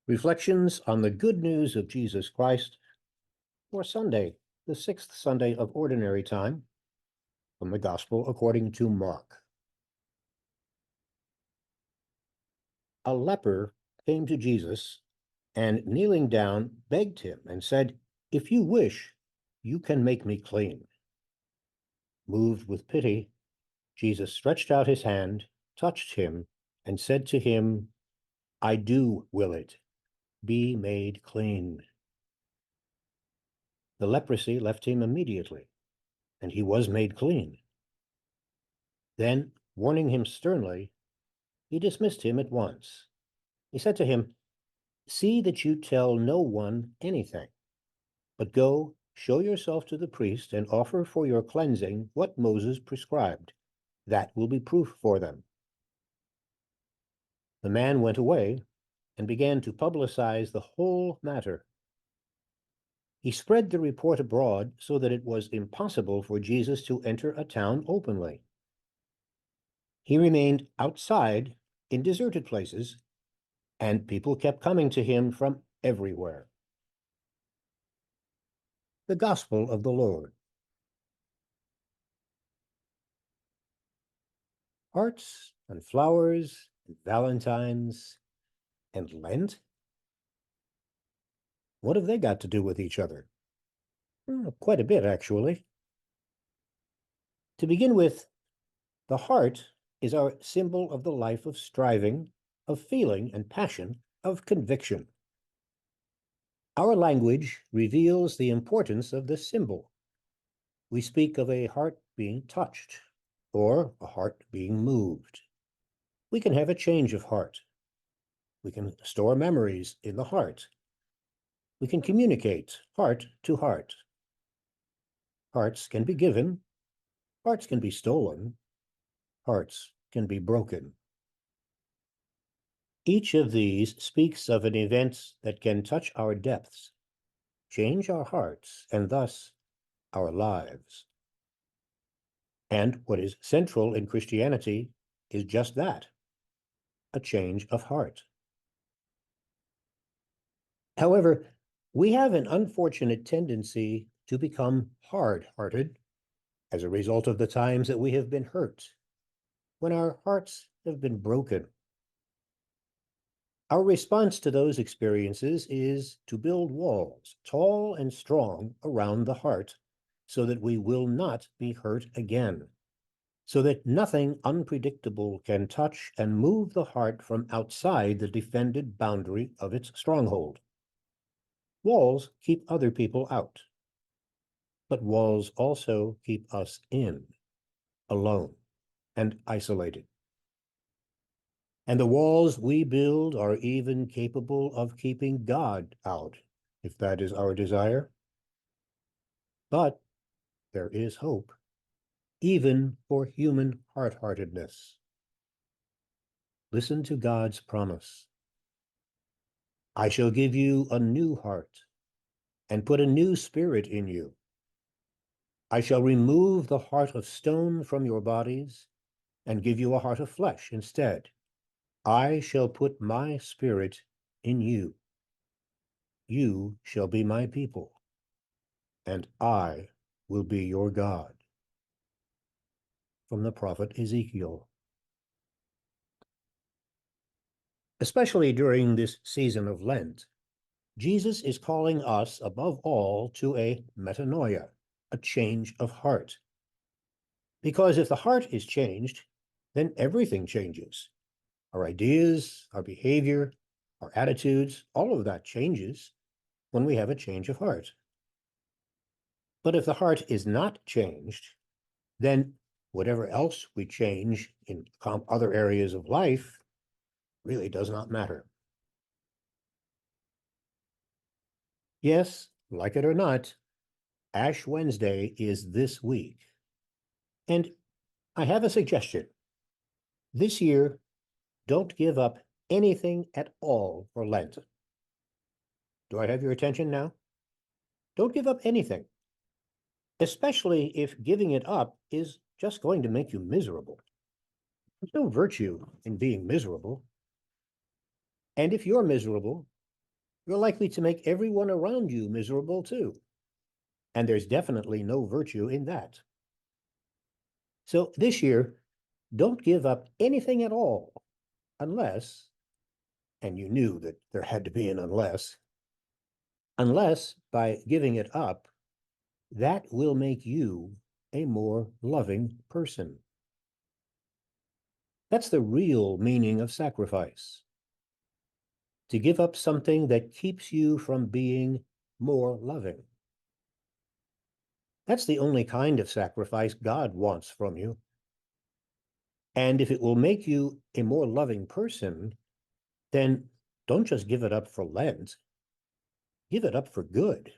Reflections on the Good News of Jesus Christ for Sunday, the sixth Sunday of Ordinary Time, from the Gospel according to Mark. A leper came to Jesus and, kneeling down, begged him and said, "If you wish, you can make me clean." Moved with pity, Jesus stretched out his hand, touched him, and said to him, "I do will it. Be made clean." The leprosy left him immediately, and he was made clean. Then, warning him sternly, he dismissed him at once. He said to him, "See that you tell no one anything, but go, show yourself to the priest and offer for your cleansing what Moses prescribed. That will be proof for them." The man went away and began to publicize the whole matter. He spread the report abroad so that it was impossible for Jesus to enter a town openly. He remained outside in deserted places, and people kept coming to him from everywhere. The Gospel of the Lord. Hearts and flowers and Valentines and Lent? What have they got to do with each other? Quite a bit, actually. To begin with, the heart is our symbol of the life of striving, of feeling and passion, of conviction. Our language reveals the importance of this symbol. We speak of a heart being touched, or a heart being moved. We can have a change of heart. We can store memories in the heart. We can communicate heart to heart. Hearts can be given. Hearts can be stolen. Hearts can be broken. Each of these speaks of an event that can touch our depths, change our hearts, and thus our lives. And what is central in Christianity is just that, a change of heart. However, we have an unfortunate tendency to become hard-hearted as a result of the times that we have been hurt, when our hearts have been broken. Our response to those experiences is to build walls, tall and strong, around the heart, so that we will not be hurt again, so that nothing unpredictable can touch and move the heart from outside the defended boundary of its stronghold. Walls keep other people out, but walls also keep us in, alone and isolated. And the walls we build are even capable of keeping God out, if that is our desire. But there is hope, even for human hard-heartedness. Listen to God's promise. "I shall give you a new heart and put a new spirit in you. I shall remove the heart of stone from your bodies and give you a heart of flesh instead. I shall put my spirit in you. You shall be my people, and I will be your God." From the prophet Ezekiel. Especially during this season of Lent, Jesus is calling us, above all, to a metanoia, a change of heart. Because if the heart is changed, then everything changes. Our ideas, our behavior, our attitudes, all of that changes when we have a change of heart. But if the heart is not changed, then whatever else we change in other areas of life really does not matter. Yes, like it or not, Ash Wednesday is this week. And I have a suggestion. This year, don't give up anything at all for Lent. Do I have your attention now? Don't give up anything, especially if giving it up is just going to make you miserable. There's no virtue in being miserable. And if you're miserable, you're likely to make everyone around you miserable too. And there's definitely no virtue in that. So this year, don't give up anything at all unless, and you knew that there had to be an unless by giving it up, that will make you a more loving person. That's the real meaning of sacrifice. To give up something that keeps you from being more loving. That's the only kind of sacrifice God wants from you. And if it will make you a more loving person, then don't just give it up for Lent, give it up for good.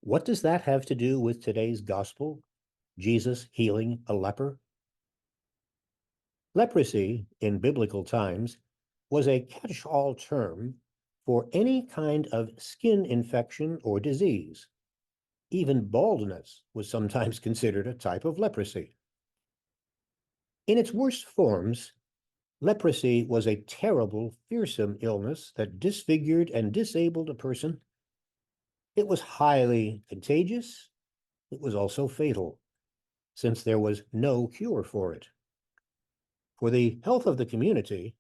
What does that have to do with today's gospel? Jesus healing a leper? Leprosy in biblical times was a catch-all term for any kind of skin infection or disease. Even baldness was sometimes considered a type of leprosy. In its worst forms, leprosy was a terrible, fearsome illness that disfigured and disabled a person. It was highly contagious. It was also fatal, since there was no cure for it. For the health of the community,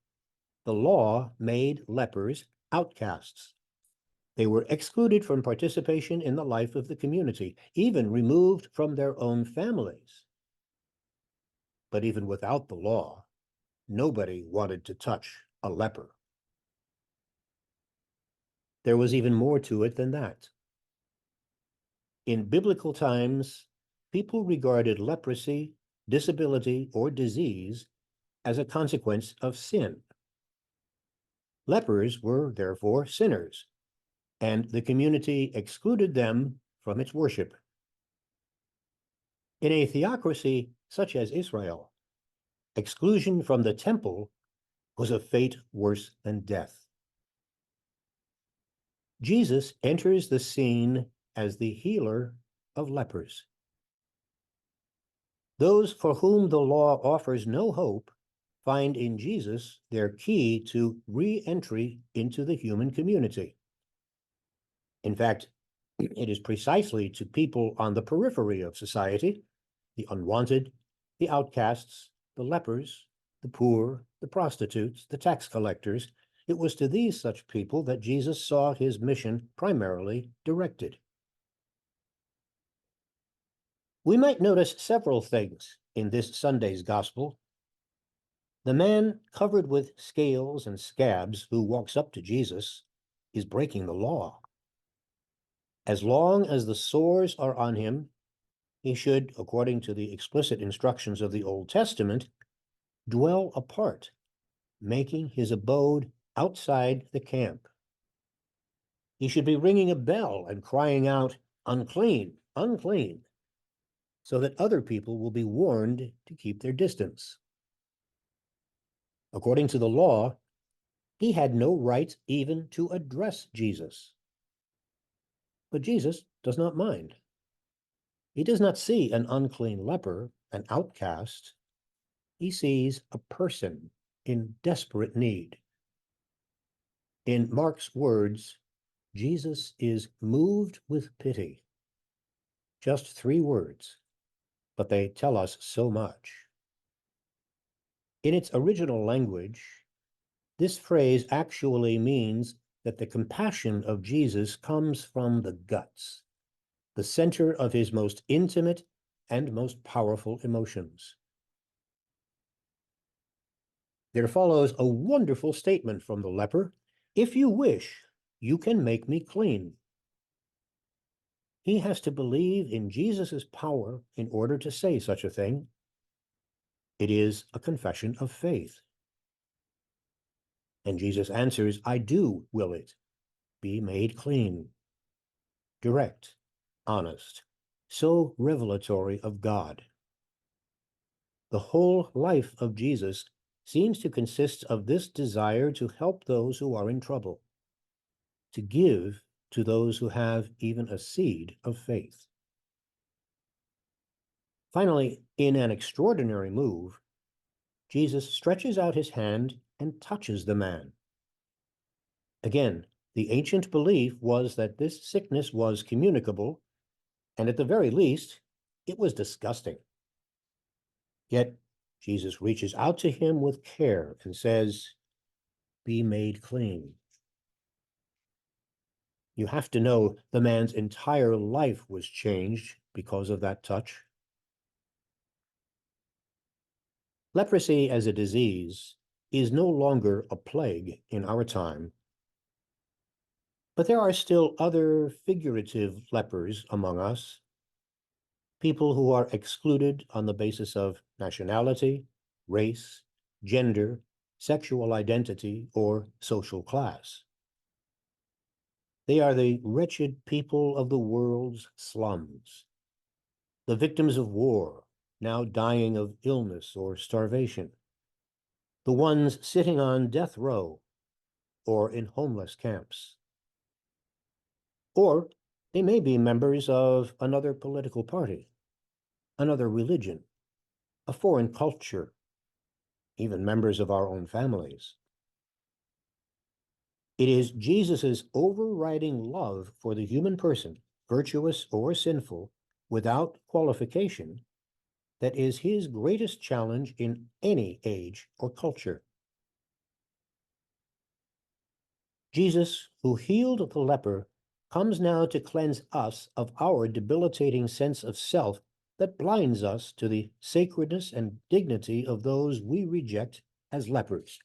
the law made lepers outcasts. They were excluded from participation in the life of the community, even removed from their own families. But even without the law, nobody wanted to touch a leper. There was even more to it than that. In biblical times, people regarded leprosy, disability, or disease as a consequence of sin. Lepers were therefore sinners, and the community excluded them from its worship. In a theocracy such as Israel, exclusion from the temple was a fate worse than death. Jesus enters the scene as the healer of lepers. Those for whom the law offers no hope find in Jesus their key to re-entry into the human community. In fact, it is precisely to people on the periphery of society, the unwanted, the outcasts, the lepers, the poor, the prostitutes, the tax collectors, it was to these such people that Jesus saw his mission primarily directed. We might notice several things in this Sunday's gospel. The man covered with scales and scabs who walks up to Jesus is breaking the law. As long as the sores are on him, he should, according to the explicit instructions of the Old Testament, dwell apart, making his abode outside the camp. He should be ringing a bell and crying out, "Unclean, unclean," so that other people will be warned to keep their distance. According to the law, he had no right even to address Jesus. But Jesus does not mind. He does not see an unclean leper, an outcast. He sees a person in desperate need. In Mark's words, Jesus is moved with pity. Just 3 words, but they tell us so much. In its original language, this phrase actually means that the compassion of Jesus comes from the guts, the center of his most intimate and most powerful emotions. There follows a wonderful statement from the leper, "If you wish, you can make me clean." He has to believe in Jesus' power in order to say such a thing. It is a confession of faith. And Jesus answers, "I do will it. Be made clean." Direct, honest, so revelatory of God. The whole life of Jesus seems to consist of this desire to help those who are in trouble, to give to those who have even a seed of faith. Finally, in an extraordinary move, Jesus stretches out his hand and touches the man. Again, the ancient belief was that this sickness was communicable, and at the very least, it was disgusting. Yet, Jesus reaches out to him with care and says, "Be made clean." You have to know the man's entire life was changed because of that touch. Leprosy as a disease is no longer a plague in our time, but there are still other figurative lepers among us, people who are excluded on the basis of nationality, race, gender, sexual identity, or social class. They are the wretched people of the world's slums, the victims of war, now dying of illness or starvation, the ones sitting on death row or in homeless camps. Or they may be members of another political party, another religion, a foreign culture, even members of our own families. It is Jesus's overriding love for the human person, virtuous or sinful, without qualification, that is his greatest challenge in any age or culture. Jesus, who healed the leper, comes now to cleanse us of our debilitating sense of self that blinds us to the sacredness and dignity of those we reject as lepers,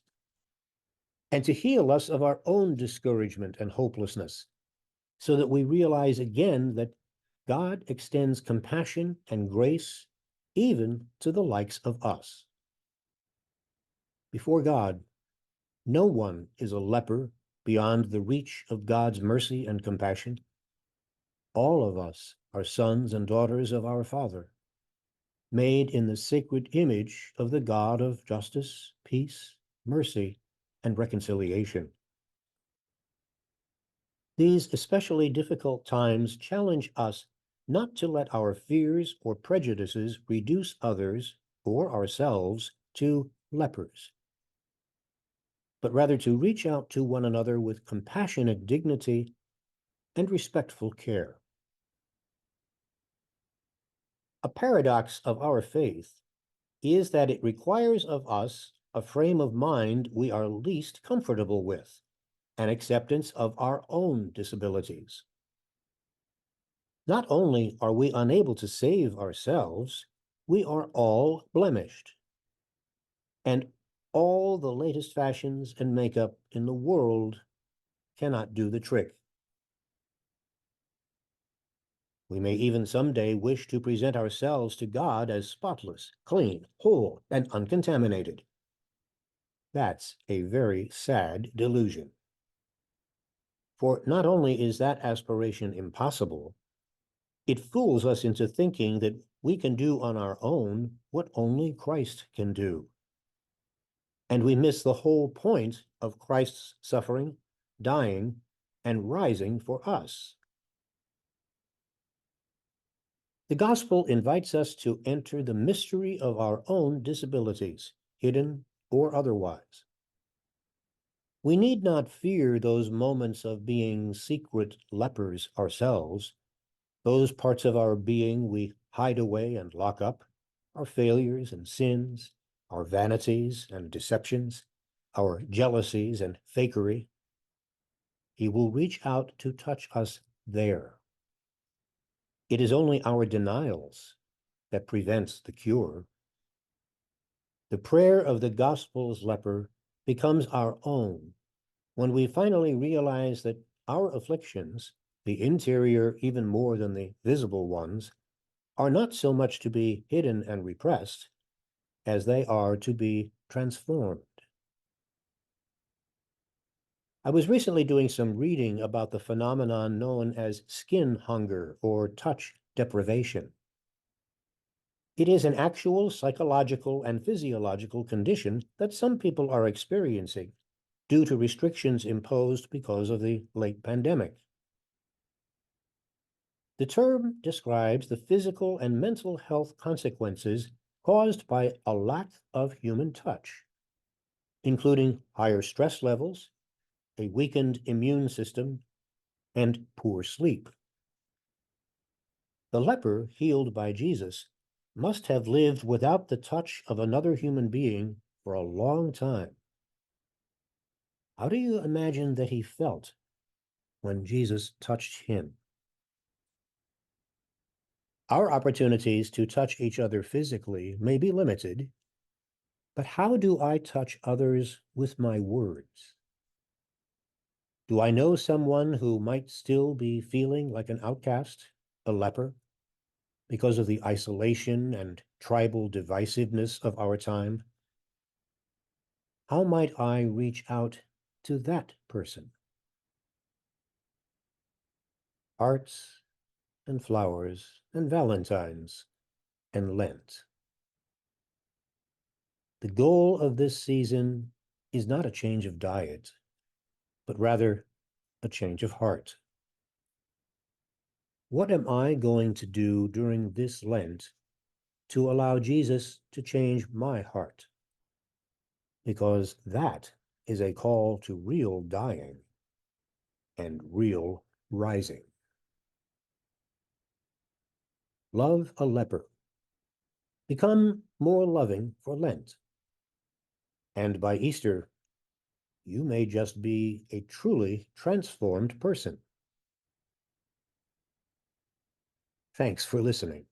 and to heal us of our own discouragement and hopelessness, so that we realize again that God extends compassion and grace even to the likes of us. Before God, no one is a leper beyond the reach of God's mercy and compassion. All of us are sons and daughters of our Father, made in the sacred image of the God of justice, peace, mercy, and reconciliation. These especially difficult times challenge us not to let our fears or prejudices reduce others or ourselves to lepers, but rather to reach out to one another with compassionate dignity and respectful care. A paradox of our faith is that it requires of us a frame of mind we are least comfortable with, an acceptance of our own disabilities. Not only are we unable to save ourselves, we are all blemished. And all the latest fashions and makeup in the world cannot do the trick. We may even someday wish to present ourselves to God as spotless, clean, whole, and uncontaminated. That's a very sad delusion. For not only is that aspiration impossible, it fools us into thinking that we can do on our own what only Christ can do. And we miss the whole point of Christ's suffering, dying, and rising for us. The gospel invites us to enter the mystery of our own disabilities, hidden or otherwise. We need not fear those moments of being secret lepers ourselves, those parts of our being we hide away and lock up, our failures and sins, our vanities and deceptions, our jealousies and fakery. He will reach out to touch us there. It is only our denials that prevents the cure. The prayer of the gospel's leper becomes our own when we finally realize that our afflictions, the interior even more than the visible ones, are not so much to be hidden and repressed as they are to be transformed. I was recently doing some reading about the phenomenon known as skin hunger or touch deprivation. It is an actual psychological and physiological condition that some people are experiencing due to restrictions imposed because of the late pandemic. The term describes the physical and mental health consequences caused by a lack of human touch, including higher stress levels, a weakened immune system, and poor sleep. The leper healed by Jesus must have lived without the touch of another human being for a long time. How do you imagine that he felt when Jesus touched him? Our opportunities to touch each other physically may be limited, but how do I touch others with my words? Do I know someone who might still be feeling like an outcast, a leper, because of the isolation and tribal divisiveness of our time? How might I reach out to that person? Hearts and flowers and Valentines and Lent. The goal of this season is not a change of diet, but rather a change of heart. What am I going to do during this Lent to allow Jesus to change my heart? Because that is a call to real dying and real rising. Love a leper. Become more loving for Lent. And by Easter, you may just be a truly transformed person. Thanks for listening.